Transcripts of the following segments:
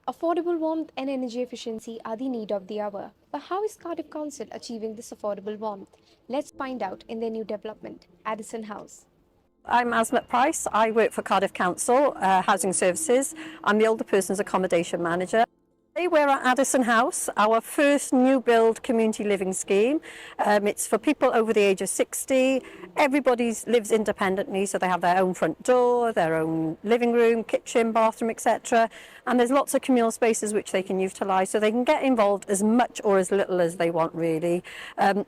Affordable warmth and energy efficiency are the need of the hour. But how is Cardiff Council achieving this affordable warmth? Let's find out in their new development, Addison House. I'm Asmat Price. I work for Cardiff Council Housing Services. I'm the older person's accommodation manager. Today we're at Addison House, our first new build community living scheme. It's for people over the age of 60. Everybody lives independently, so they have their own front door, their own living room, kitchen, bathroom, etc. And there's lots of communal spaces which they can utilise, so they can get involved as much or as little as they want, really.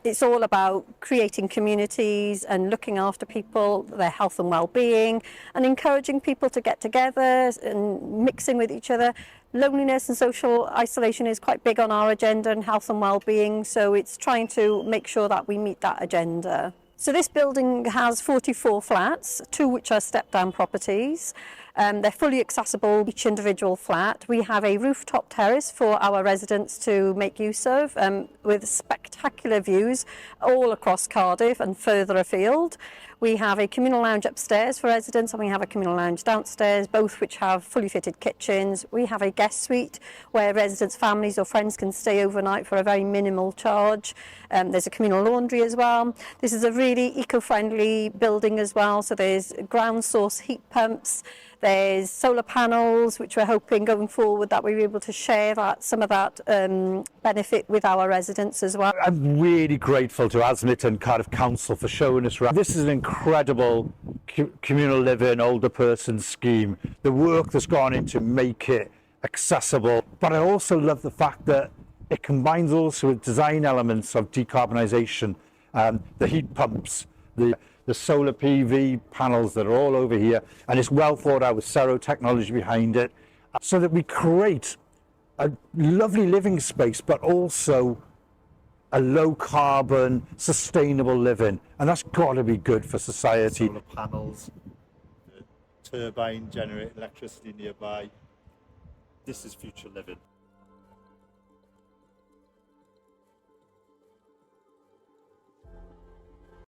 It's all about creating communities and looking after people, their health and well-being, and encouraging people to get together and mixing with each other. Loneliness and social isolation is quite big on our agenda, and health and well-being, so it's trying to make sure that we meet that agenda. So this building has 44 flats, 2 which are step-down properties. They're fully accessible, each individual flat. We have a rooftop terrace for our residents to make use of, with spectacular views all across Cardiff and further afield. We have a communal lounge upstairs for residents, and we have a communal lounge downstairs, both which have fully fitted kitchens. We have a guest suite where residents, families or friends can stay overnight for a very minimal charge. There's a communal laundry as well. This is a really eco-friendly building as well, so there's ground source heat pumps. There's solar panels, which we're hoping going forward that we'll be able to share some of that benefit with our residents as well. I'm really grateful to Asmat and Cardiff Council for showing us around. This is an incredible communal living older person scheme. The work that's gone into make it accessible, but I also love the fact that it combines also with design elements of decarbonisation, the heat pumps, the solar PV panels that are all over here, and it's well thought out with Cero technology behind it, so that we create a lovely living space, but also a low carbon, sustainable living, and that's got to be good for society. Solar panels, the turbine generate electricity nearby. This is future living.